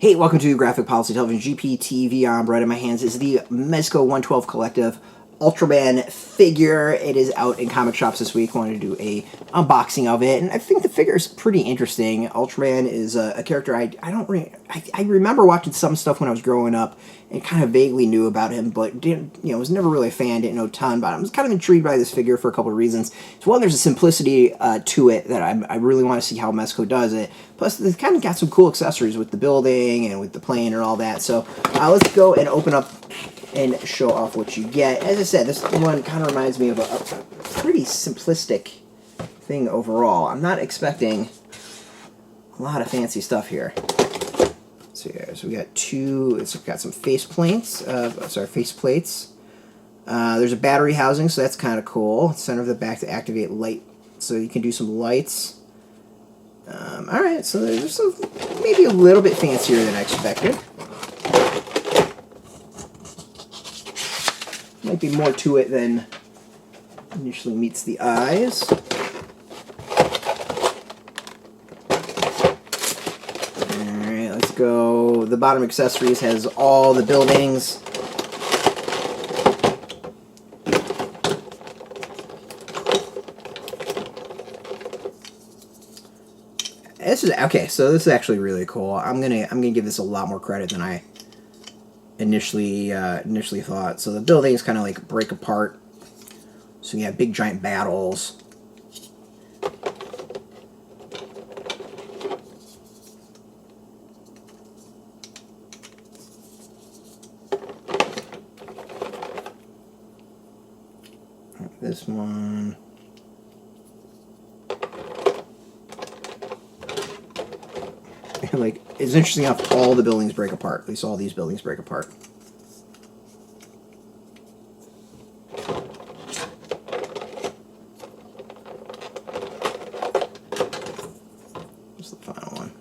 Hey, welcome to Graphic Policy Television GPTV. Right in my hands is the Mezco 112 Collective Ultraman figure. It is out in comic shops this week. I wanted to do a unboxing of it, and I think the figure is pretty interesting. Ultraman is a character I remember watching some stuff when I was growing up and kind of vaguely knew about him, but didn't, was never really a fan, didn't know a ton about him. I was kind of intrigued by this figure for a couple of reasons. So one, there's a simplicity to it that I really want to see how Mezco does it. Plus, they kind of got some cool accessories with the building and with the plane and all that. So let's go and open up and show off what you get. As I said, this one kind of reminds me of a pretty simplistic thing overall. I'm not expecting a lot of fancy stuff here. So yeah, so we got it's got some face plates. There's a battery housing, so that's kind of cool. Center of the back to activate light, so you can do some lights. All right, so there's maybe a little bit fancier than I expected. Might be more to it than initially meets the eyes. Alright, let's go. The bottom accessories has all the buildings. This is okay, so this is actually really cool. I'm gonna give this a lot more credit than I initially thought. So the buildings kind of like break apart. So you have big giant battles. This one. Like, it's interesting how all the buildings break apart. At least all these buildings break apart. What's the final one?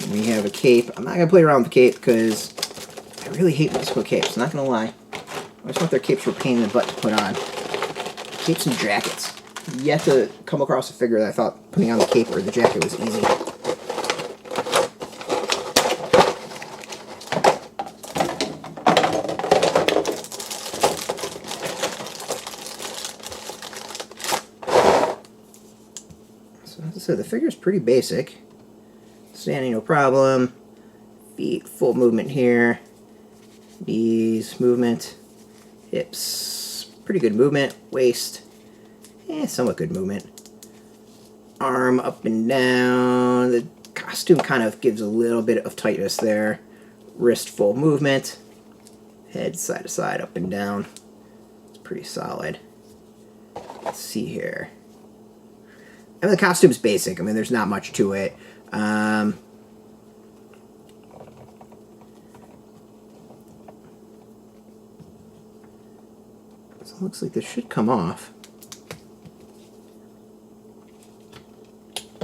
And we have a cape. I'm not going to play around with the cape because I really hate Mezco capes. I'm not going to lie. I just thought their capes were a pain in the butt to put on. Capes and jackets. Yet to come across a figure that I thought putting on the cape or the jacket was easy. So as I said, the figure's pretty basic. Standing, no problem. Feet, full movement here. Knees, movement. Hips, pretty good movement. Waist, somewhat good movement. Arm up and down. The costume kind of gives a little bit of tightness there. Wrist, full movement. Head side to side, up and down. It's pretty solid. Let's see here. I mean, the costume's basic. I mean, there's not much to it. So it looks like this should come off.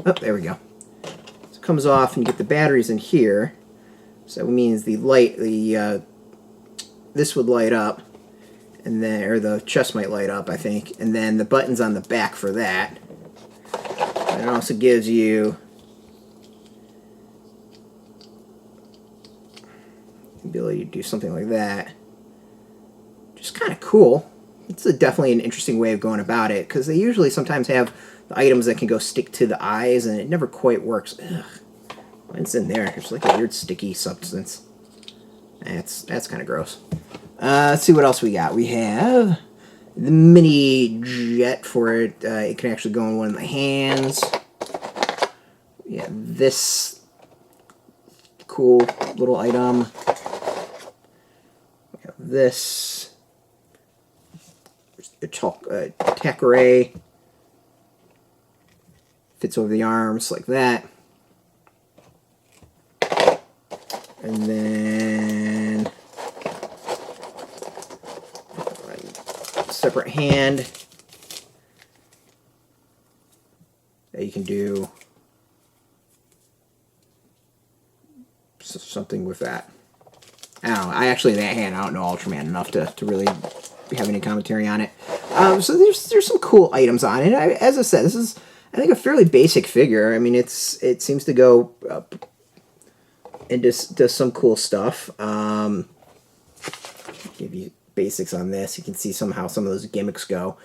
Oh, there we go. So it comes off, and you get the batteries in here. So that means the light, this would light up, and then, or the chest might light up, I think, and then the buttons on the back for that. And it also gives you the ability to do something like that. Just kind of cool. It's definitely an interesting way of going about it, because they usually sometimes have the items that can go stick to the eyes, and it never quite works. Ugh. What's in there? There's like a weird sticky substance. That's kind of gross. Let's see what else we got. We have the mini jet for it. It can actually go in one of the hands. Yeah, this cool little item. We have this. Tech Ray. Fits over the arms like that. And then separate hand that you can do something with that. I don't know. That hand, I don't know Ultraman enough to really have any commentary on it. So there's some cool items on it. As I said, this is, I think, a fairly basic figure. I mean, it seems to go and does some cool stuff. Give you basics on this. You can see somehow some of those gimmicks go.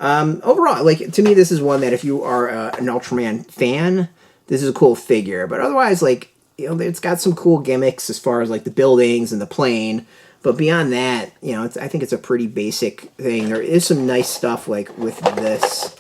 Overall, like, to me, this is one that if you are an Ultraman fan, this is a cool figure. But otherwise, like, you know, it's got some cool gimmicks as far as like the buildings and the plane. But beyond that, you know, I think it's a pretty basic thing. There is some nice stuff like with this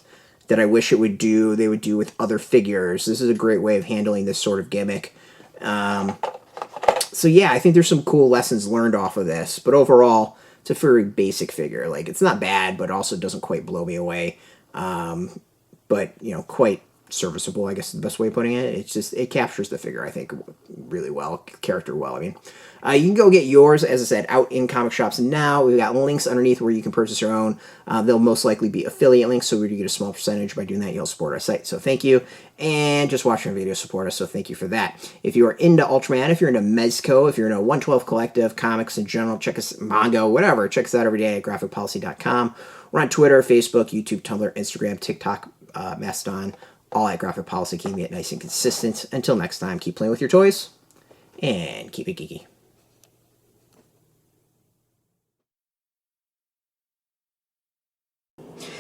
that I wish they would do with other figures. This is a great way of handling this sort of gimmick. So yeah, I think there's some cool lessons learned off of this. But overall, it's a very basic figure. Like, it's not bad, but also doesn't quite blow me away. But, you know, quite serviceable, I guess is the best way of putting it. It's just, it captures the figure, I think, really well, character well. I mean, you can go get yours, as I said, out in comic shops now. We've got links underneath where you can purchase your own. They'll most likely be affiliate links, so we get a small percentage. By doing that, you'll support our site, so thank you. And just watching our videos support us, so thank you for that. If you are into Ultraman, if you're into Mezco, if you're into 112 Collective, comics in general, check us, manga, whatever, check us out every day at graphicpolicy.com. We're on Twitter, Facebook, YouTube, Tumblr, Instagram, TikTok, Mastodon, all at Graphic Policy, keeping it nice and consistent. Until next time, keep playing with your toys, and keep it geeky.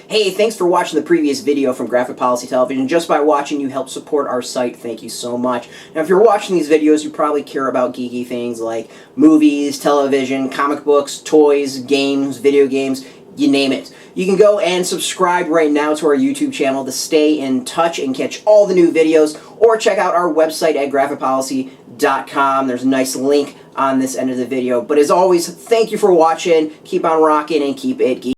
Hey, thanks for watching the previous video from Graphic Policy Television. Just by watching, you help support our site. Thank you so much. Now, if you're watching these videos, you probably care about geeky things like movies, television, comic books, toys, games, video games, you name it. You can go and subscribe right now to our YouTube channel to stay in touch and catch all the new videos, or check out our website at graphicpolicy.com. There's a nice link on this end of the video. But as always, thank you for watching. Keep on rocking and keep it geeky.